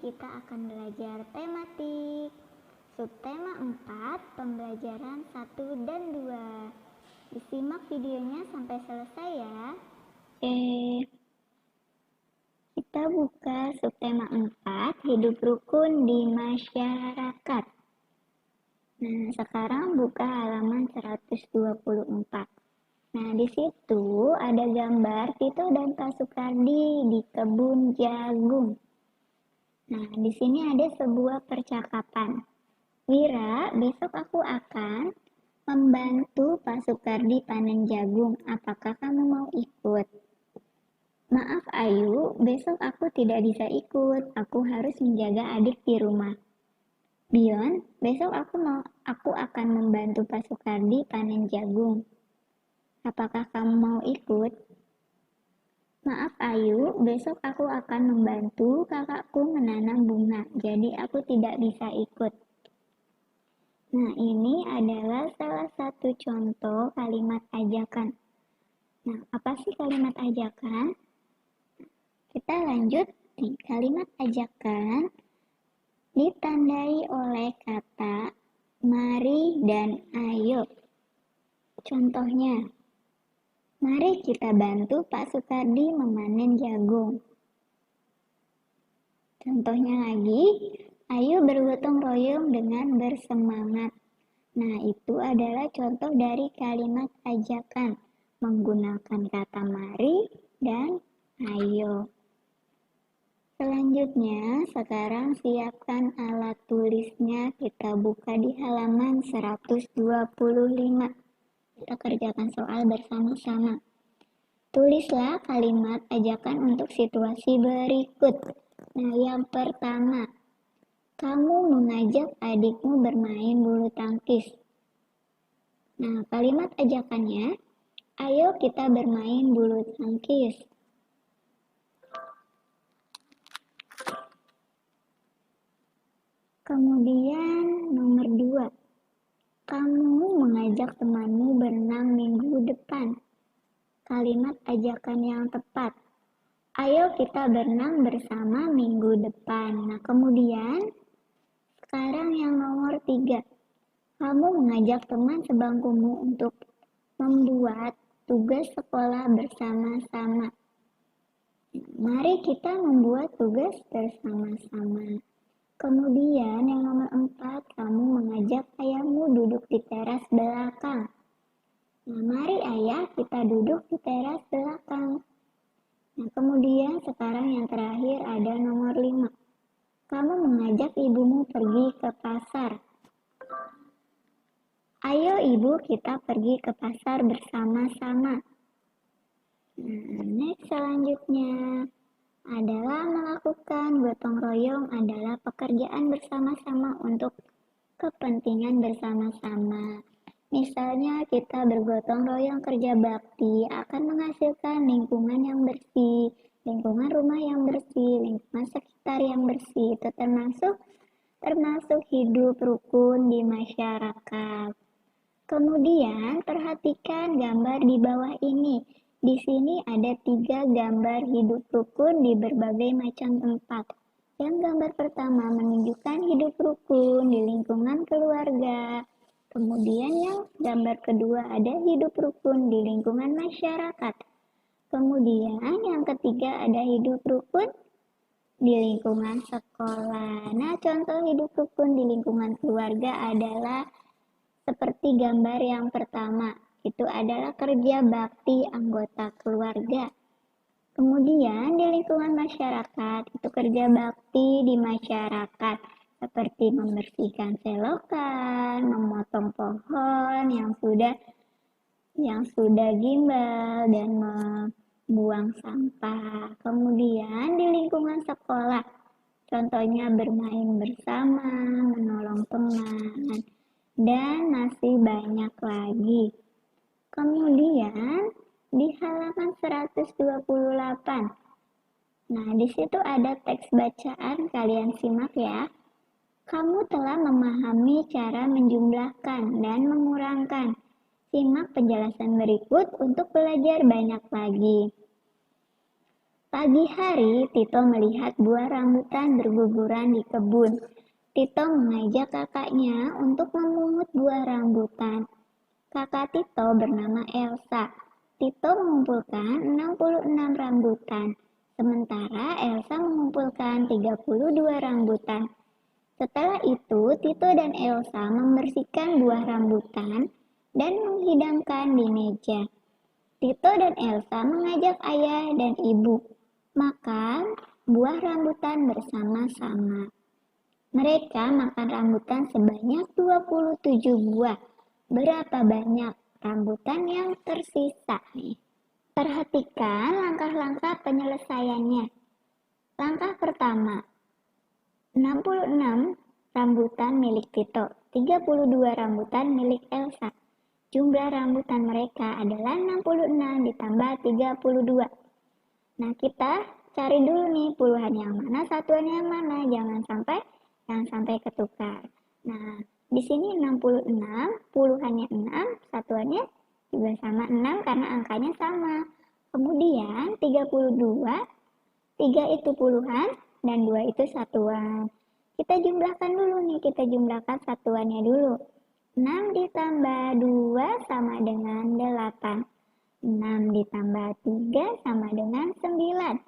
kita akan belajar tematik. Subtema 4, pembelajaran 1 dan 2. Disimak videonya sampai selesai ya. Kita buka subtema 4, hidup rukun di masyarakat. Nah, sekarang buka halaman 124. Nah, di situ ada gambar Tito dan Pak Sukardi di kebun jagung. Nah, di sini ada sebuah percakapan. Wira, besok aku akan membantu Pak Sukardi panen jagung. Apakah kamu mau ikut? Maaf Ayu, besok aku tidak bisa ikut. Aku harus menjaga adik di rumah. Bion, besok aku akan membantu Pak Sukardi panen jagung. Apakah kamu mau ikut? Maaf Ayu, besok aku akan membantu kakakku menanam bunga, jadi aku tidak bisa ikut. Nah, ini adalah salah satu contoh kalimat ajakan. Nah, apa sih kalimat ajakan? Kita lanjut nih, kalimat ajakan ditandai oleh kata mari dan ayo. Contohnya, mari kita bantu Pak Sukardi memanen jagung. Contohnya lagi, ayo bergotong royong dengan bersemangat. Nah, itu adalah contoh dari kalimat ajakan menggunakan kata mari dan ayo. Selanjutnya, sekarang siapkan alat tulisnya. Kita buka di halaman 125. Kita kerjakan soal bersama-sama. Tulislah kalimat ajakan untuk situasi berikut. Nah, yang pertama, kamu mengajak adikmu bermain bulu tangkis. Nah, kalimat ajakannya, ayo kita bermain bulu tangkis. Kemudian nomor 2, kamu mengajak temanmu berenang minggu depan. Kalimat ajakan yang tepat, ayo kita berenang bersama minggu depan. Nah, kemudian sekarang yang nomor 3, kamu mengajak teman sebangkumu untuk membuat tugas sekolah bersama-sama. Mari kita membuat tugas bersama-sama. Kemudian yang nomor 4, kamu mengajak ayahmu duduk di teras belakang. Nah, mari ayah kita duduk di teras belakang. Nah, kemudian sekarang yang terakhir ada nomor 5. Kamu mengajak ibumu pergi ke pasar. Ayo ibu kita pergi ke pasar bersama-sama. Nah, next selanjutnya adalah melakukan gotong royong adalah pekerjaan bersama-sama untuk kepentingan bersama-sama. Misalnya kita bergotong royong kerja bakti akan menghasilkan lingkungan yang bersih, lingkungan rumah yang bersih, lingkungan sekitar yang bersih. Itu termasuk hidup rukun di masyarakat. Kemudian perhatikan gambar di bawah ini. Di sini ada 3 gambar hidup rukun di berbagai macam tempat. Yang gambar pertama menunjukkan hidup rukun di lingkungan keluarga. Kemudian yang gambar kedua ada hidup rukun di lingkungan masyarakat. Kemudian yang ketiga ada hidup rukun di lingkungan sekolah. Nah, contoh hidup rukun di lingkungan keluarga adalah seperti gambar yang pertama. Itu adalah kerja bakti anggota keluarga. Kemudian di lingkungan masyarakat, itu kerja bakti di masyarakat seperti membersihkan selokan, memotong pohon yang sudah gimbal dan membuang sampah. Kemudian di lingkungan sekolah, contohnya bermain bersama, menolong teman, dan masih banyak lagi. Kemudian di halaman 128. Nah, di situ ada teks bacaan, kalian simak ya. Kamu telah memahami cara menjumlahkan dan mengurangkan. Simak penjelasan berikut untuk belajar banyak lagi. Pagi hari, Tito melihat buah rambutan berguguran di kebun. Tito mengajak kakaknya untuk memungut buah rambutan. Kakak Tito bernama Elsa. Tito mengumpulkan 66 rambutan, sementara Elsa mengumpulkan 32 rambutan. Setelah itu, Tito dan Elsa membersihkan buah rambutan dan menghidangkan di meja. Tito dan Elsa mengajak ayah dan ibu makan buah rambutan bersama-sama. Mereka makan rambutan sebanyak 27 buah. Berapa banyak rambutan yang tersisa nih? Perhatikan langkah-langkah penyelesaiannya. Langkah pertama, 66 rambutan milik Tito, 32 rambutan milik Elsa. Jumlah rambutan mereka adalah 66 ditambah 32. Nah, kita cari dulu nih puluhan yang mana, satuan yang mana. Jangan sampai ketukar. Nah, di sini 66, puluhannya 6, satuannya juga sama 6 karena angkanya sama. Kemudian 32, 3 itu puluhan dan 2 itu satuan. Kita jumlahkan dulu nih, kita jumlahkan satuannya dulu. 6 ditambah 2 sama dengan 8. 6 ditambah 3 sama dengan 9.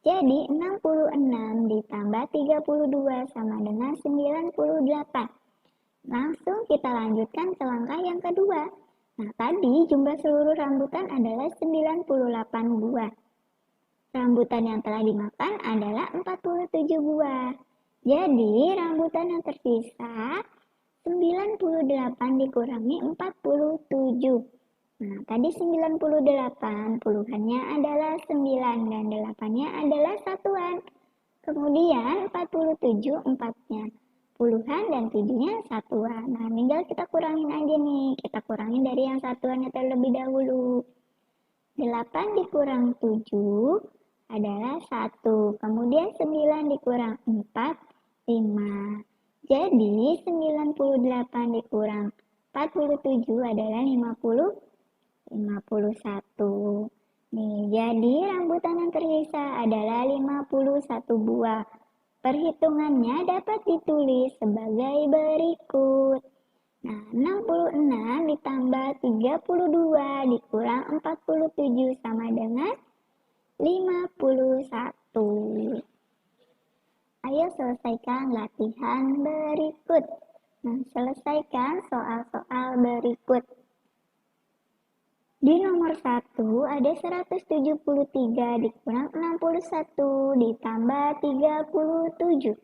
Jadi 66 ditambah 32 sama dengan 98. Langsung kita lanjutkan ke langkah yang kedua. Nah, tadi jumlah seluruh rambutan adalah 98 buah. Rambutan yang telah dimakan adalah 47 buah. Jadi rambutan yang tersisa 98 dikurangi 47. Nah, tadi 98, puluhannya adalah 9 dan 8-nya adalah satuan. Kemudian 47, 4-nya puluhan dan 7-nya satuan. Nah, tinggal kita kurangin aja nih. Kita kurangin dari yang satuannya terlebih dahulu. 8 dikurang 7 adalah 1. Kemudian 9 dikurang 4, 5. Jadi 98 dikurang 47 adalah 51. Nih, jadi rambutan yang tersisa adalah 51 buah. Perhitungannya dapat ditulis sebagai berikut. Nah, 66 ditambah 32 dikurang 47 sama dengan 51. Ayo selesaikan latihan berikut. Nah, selesaikan soal-soal berikut. Di nomor 1 ada 173 dikurang 61 ditambah 37.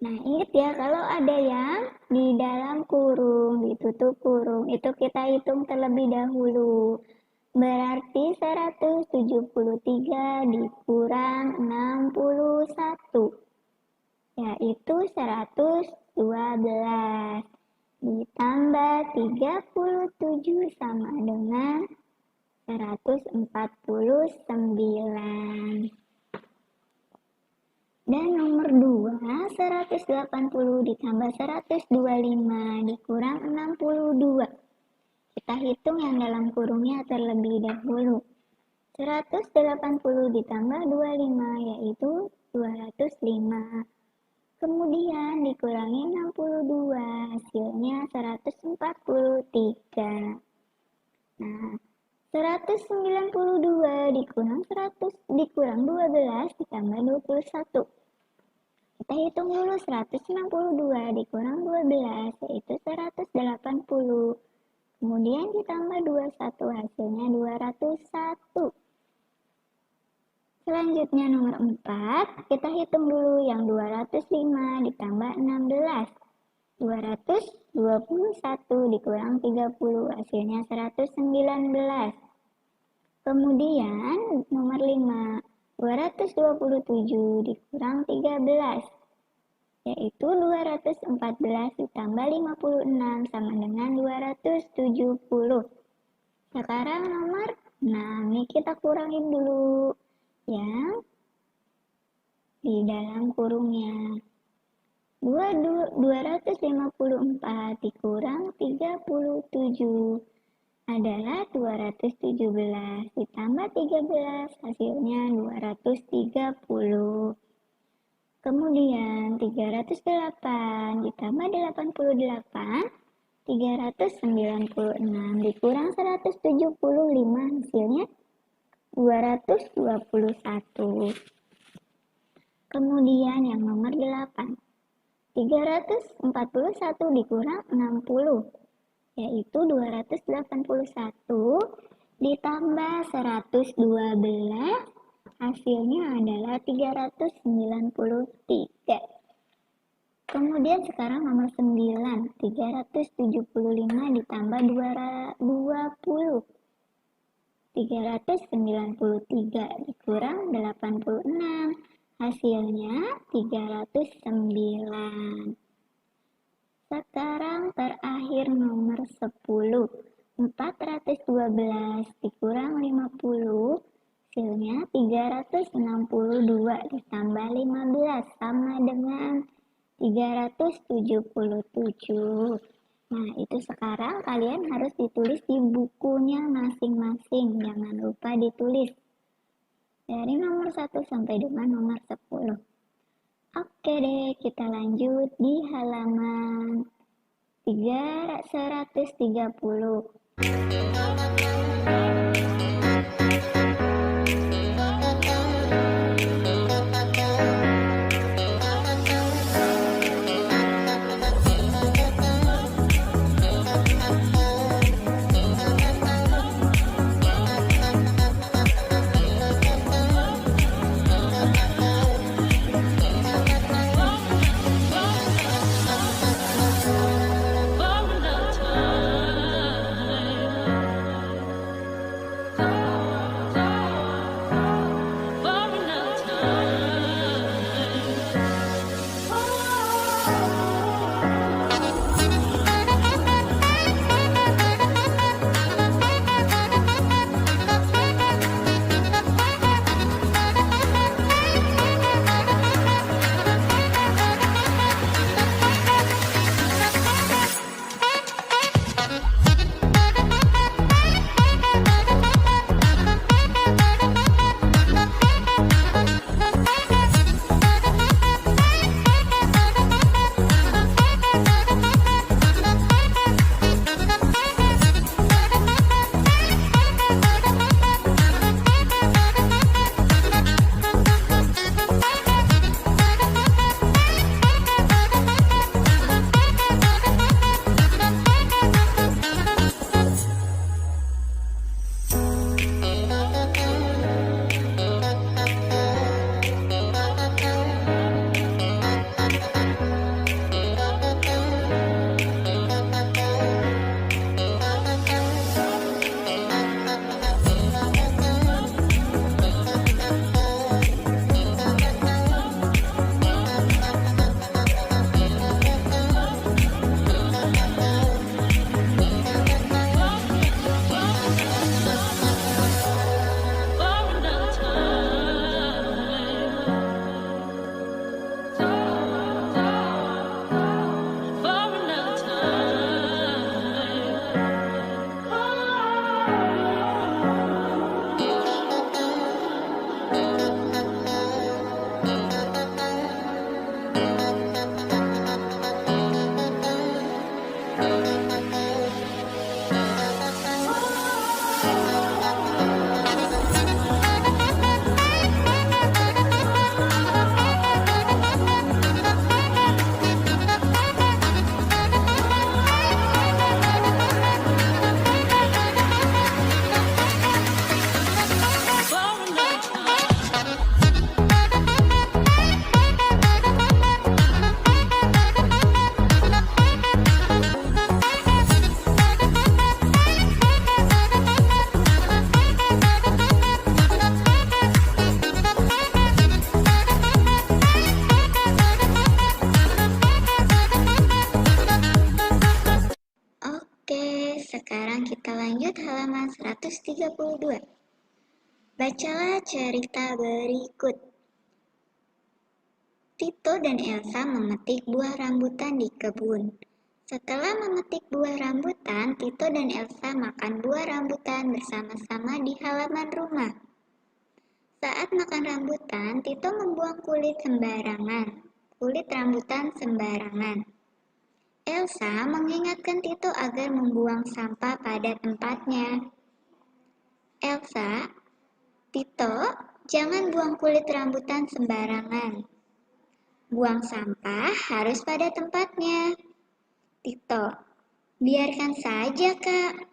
Nah, ingat ya, kalau ada yang di dalam kurung, ditutup kurung, itu kita hitung terlebih dahulu. Berarti 173 dikurang 61, yaitu 112. Ditambah 37 sama dengan 149. Dan nomor 2, 180 ditambah 125 dikurang 62. Kita hitung yang dalam kurungnya terlebih dahulu. 180 ditambah 25 yaitu 205. Kemudian dikurangi 62, hasilnya 143. Nah, 192 dikurang 12 ditambah 21. Kita hitung dulu 192 dikurang 12 yaitu 180. Kemudian ditambah 21 hasilnya 201. Selanjutnya nomor 4, kita hitung dulu yang 205 ditambah 16. 221 dikurang 30 hasilnya 119. Kemudian nomor 5, 227 dikurang 13 yaitu 214 ditambah 56 sama dengan 270. Sekarang nomor 6, nih kita kurangin dulu yang di dalam kurungnya. 254 dikurang 37 adalah 217 ditambah 13 hasilnya 230. Kemudian 308 ditambah 88 396 dikurang 175 hasilnya 221. Kemudian yang nomor 8, 341 dikurang 60 yaitu 281 ditambah 112 hasilnya adalah 393. Kemudian sekarang nomor 9, 375 ditambah 20 393 dikurang 86 hasilnya 309. Sekarang terakhir nomor 10, 412 dikurang 50 hasilnya 362 ditambah 15 sama dengan 377. Nah, itu sekarang kalian harus ditulis di bukunya masing-masing. Jangan lupa ditulis dari nomor 1 sampai dengan nomor 10. Oke deh, kita lanjut di halaman 130. Sekarang kita lanjut halaman 132. Bacalah cerita berikut. Tito dan Elsa memetik buah rambutan di kebun. Setelah memetik buah rambutan, Tito dan Elsa makan buah rambutan bersama-sama di halaman rumah. Saat makan rambutan, Tito membuang kulit rambutan sembarangan. Elsa mengingatkan Tito agar membuang sampah pada tempatnya. Elsa, Tito, jangan buang kulit rambutan sembarangan. Buang sampah harus pada tempatnya. Tito, biarkan saja, Kak.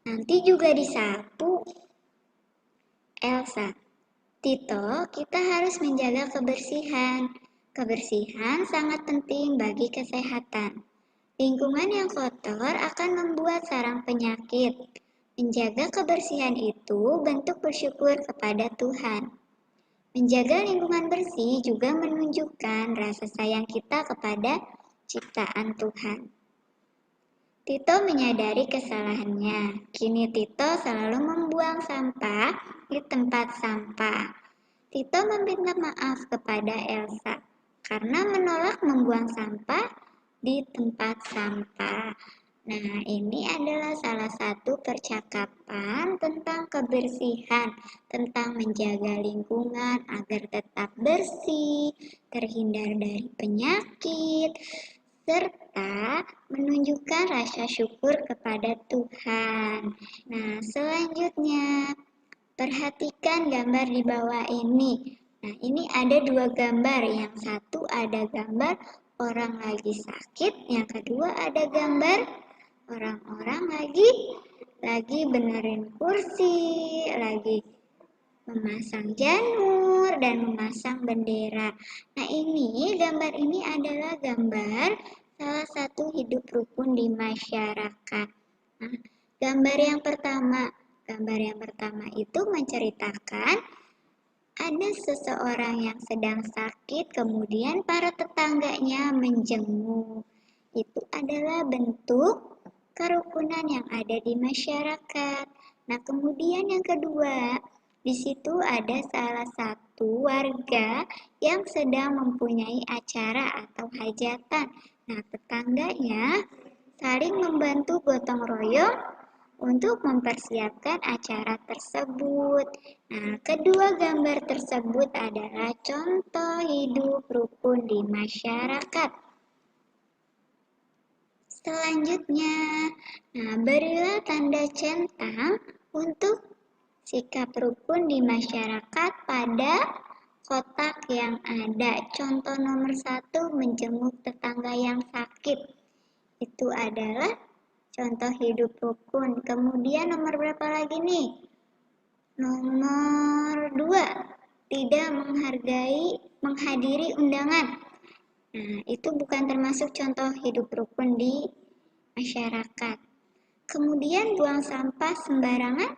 Nanti juga disapu. Elsa, Tito, kita harus menjaga kebersihan. Kebersihan sangat penting bagi kesehatan. Lingkungan yang kotor akan membuat sarang penyakit. Menjaga kebersihan itu bentuk bersyukur kepada Tuhan. Menjaga lingkungan bersih juga menunjukkan rasa sayang kita kepada ciptaan Tuhan. Tito menyadari kesalahannya. Kini Tito selalu membuang sampah di tempat sampah. Tito meminta maaf kepada Elsa karena menolak membuang sampah di tempat sampah. Nah, ini adalah salah satu percakapan tentang kebersihan, tentang menjaga lingkungan agar tetap bersih, terhindar dari penyakit, serta menunjukkan rasa syukur kepada Tuhan. Nah, selanjutnya, perhatikan gambar di bawah ini. Nah, ini ada dua gambar. Yang satu ada gambar orang lagi sakit, yang kedua ada gambar orang-orang lagi benerin kursi, lagi memasang janur dan memasang bendera. Nah, gambar ini adalah gambar salah satu hidup rukun di masyarakat. Nah, gambar yang pertama itu menceritakan ada seseorang yang sedang sakit, kemudian para tetangganya menjenguk. Itu adalah bentuk kerukunan yang ada di masyarakat. Nah, kemudian yang kedua, di situ ada salah satu warga yang sedang mempunyai acara atau hajatan. Nah, tetangganya saling membantu gotong royong untuk mempersiapkan acara tersebut. Nah, kedua gambar tersebut adalah contoh hidup rukun di masyarakat. Selanjutnya, berilah tanda centang untuk sikap rukun di masyarakat pada kotak yang ada. Contoh nomor 1, menjenguk tetangga yang sakit. Itu adalah contoh hidup rukun. Kemudian nomor berapa lagi nih? Nomor 2, tidak menghadiri undangan. Nah, itu bukan termasuk contoh hidup rukun di masyarakat. Kemudian buang sampah sembarangan,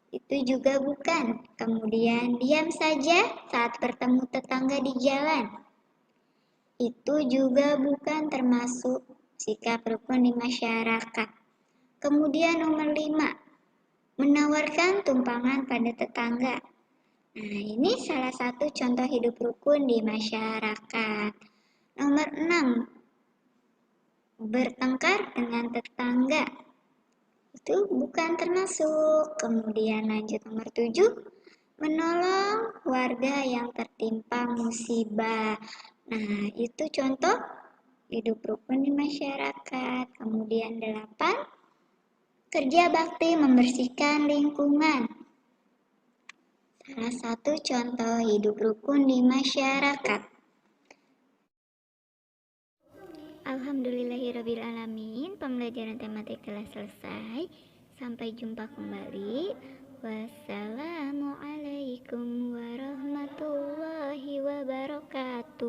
itu juga bukan. Kemudian diam saja saat bertemu tetangga di jalan, itu juga bukan termasuk sikap rukun di masyarakat. Kemudian nomor 5, menawarkan tumpangan pada tetangga. Nah, ini salah satu contoh hidup rukun di masyarakat. Nomor 6, bertengkar dengan tetangga. Itu bukan termasuk. Kemudian lanjut nomor 7, menolong warga yang tertimpa musibah. Nah, itu contoh hidup rukun di masyarakat. Kemudian 8, kerja bakti membersihkan lingkungan. Salah satu contoh hidup rukun di masyarakat. Alhamdulillahirrabbilalamin, pembelajaran tematik telah selesai. Sampai jumpa kembali. Wassalamualaikum warahmatullahi wabarakatuh.